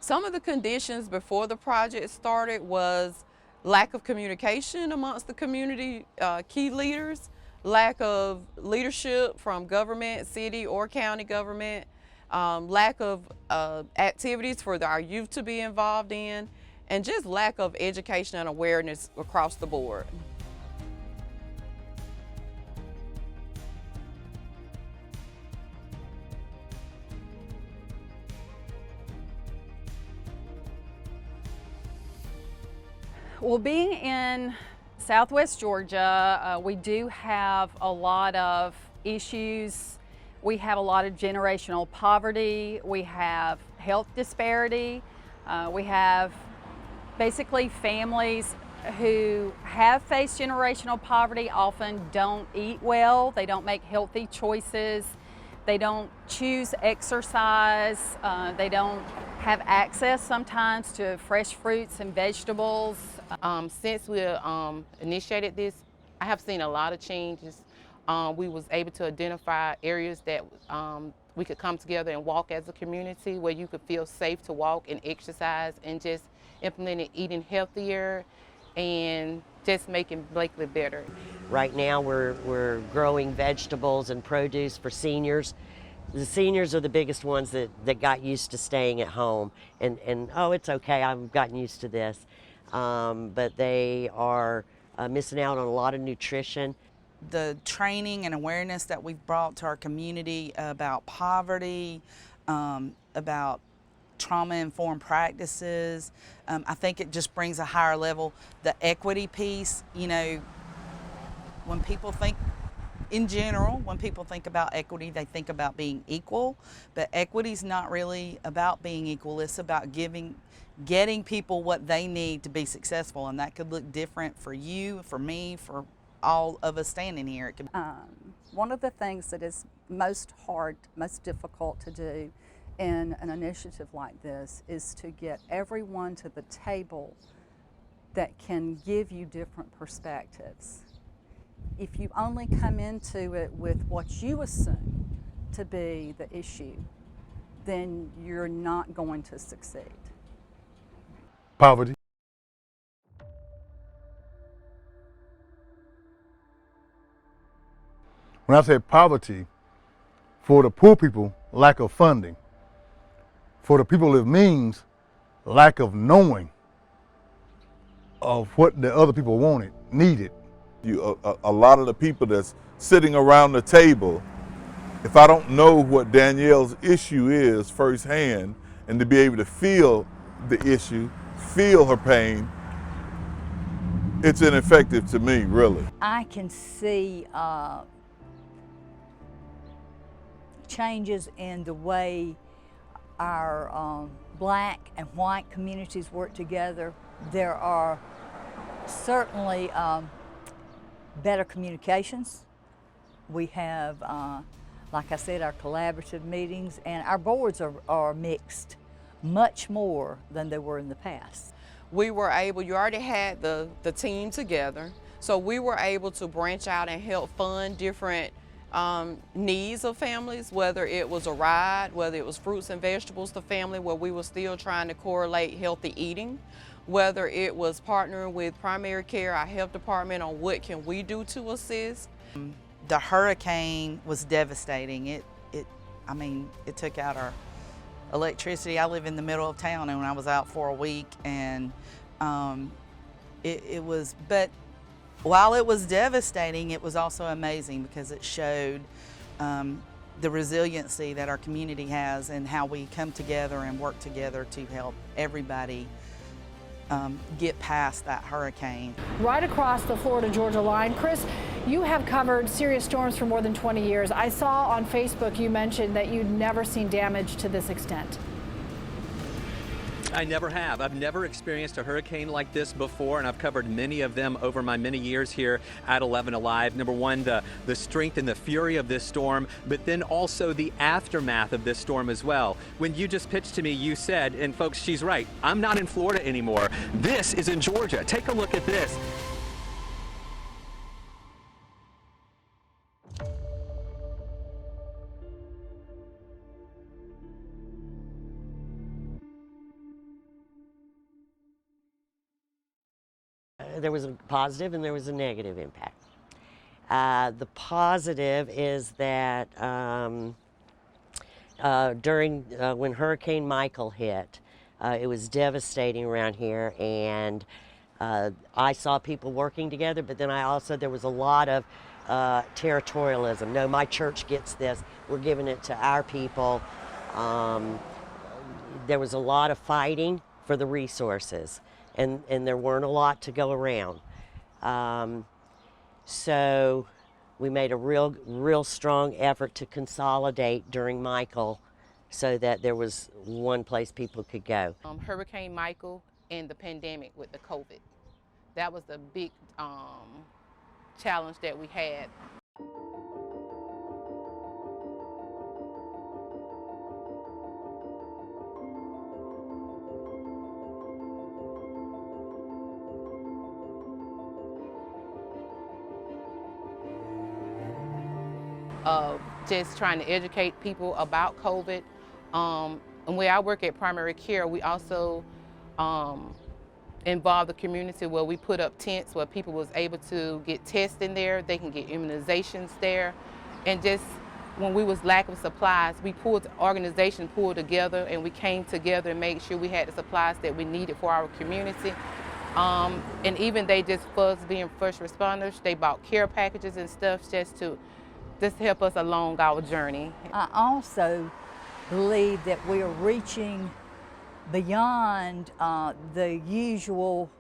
Some of the conditions before the project started was lack of communication amongst the community key leaders, lack of leadership from government, city or county government, lack of activities for our youth to be involved in, and just lack of education and awareness across the board. Well, being in Southwest Georgia, we do have a lot of issues. We have a lot of generational poverty. We have health disparity. We have basically families who have faced generational poverty often don't eat well. They don't make healthy choices. They don't choose exercise. They don't have access sometimes to fresh fruits and vegetables. Since we initiated this, I have seen a lot of changes. We was able to identify areas that we could come together and walk as a community where you could feel safe to walk and exercise, and just implementing eating healthier and just making Blakely better. Right now we're growing vegetables and produce for seniors. The seniors are the biggest ones that got used to staying at home and oh, it's okay, I've gotten used to this. But they are missing out on a lot of nutrition. The training and awareness that we've brought to our community about poverty, about trauma-informed practices, I think it just brings a higher level. The equity piece, you know, when people think, in general, when people think about equity, they think about being equal, but equity's not really about being equal. It's about getting people what they need to be successful, and that could look different for you, for me, for all of us standing here. One of the things that is most hard, most difficult to do in an initiative like this is to get everyone to the table that can give you different perspectives. If you only come into it with what you assume to be the issue, then you're not going to succeed. Poverty. When I say poverty, for the poor people, lack of funding. For the people with means, lack of knowing of what the other people wanted, needed. A lot of the people that's sitting around the table, if I don't know what Danielle's issue is firsthand, and to be able to feel the issue, feel her pain, it's ineffective to me, really. I can see changes in the way our black and white communities work together. There are certainly better communications. We have, like I said, our collaborative meetings, and our boards are mixed much more than they were in the past. We were able, you already had the team together, so we were able to branch out and help fund different needs of families, whether it was a ride, whether it was fruits and vegetables to family where we were still trying to correlate healthy eating, whether it was partnering with primary care, our health department, on what can we do to assist. The hurricane was devastating. It took out our electricity. I live in the middle of town, and when I was out for a week, and but while it was devastating, it was also amazing because it showed the resiliency that our community has and how we come together and work together to help everybody get past that hurricane. Right across the Florida-Georgia line. Chris, you have covered serious storms for more than 20 years. I saw on Facebook you mentioned that you'd never seen damage to this extent. I never have. I've never experienced a hurricane like this before, and I've covered many of them over my many years here at 11 Alive. Number one, the strength and the fury of this storm, but then also the aftermath of this storm as well. When you just pitched to me, you said, and folks, she's right, I'm not in Florida anymore. This is in Georgia. Take a look at this. there was a positive and there was a negative impact. The positive is that during when Hurricane Michael hit, it was devastating around here, and I saw people working together, but then there was a lot of territorialism. No, my church gets this, we're giving it to our people. There was a lot of fighting for the resources, and there weren't a lot to go around. So we made a real strong effort to consolidate during Michael so that there was one place people could go. Hurricane Michael and the pandemic with the COVID. That was the big challenge that we had. Just trying to educate people about COVID. And where I work at primary care, we also involve the community where we put up tents where people was able to get tested there, they can get immunizations there. And just when we was lack of supplies, the organization pulled together and we came together and made sure we had the supplies that we needed for our community. And even for us being first responders, they bought care packages and stuff just to help us along our journey. I also believe that we are reaching beyond the usual,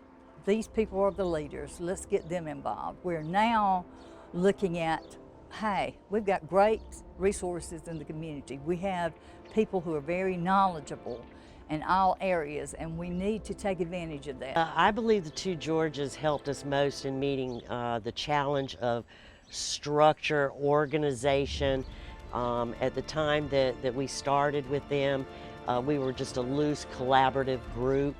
these people are the leaders, let's get them involved. We're now looking at, hey, we've got great resources in the community. We have people who are very knowledgeable in all areas, and we need to take advantage of that. I believe the two Georges helped us most in meeting the challenge of structure, organization. At the time that we started with them, we were just a loose collaborative group,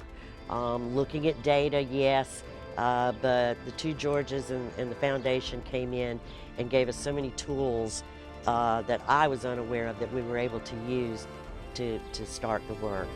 looking at data, yes, but the two Georges and the foundation came in and gave us so many tools that I was unaware of that we were able to use to start the work.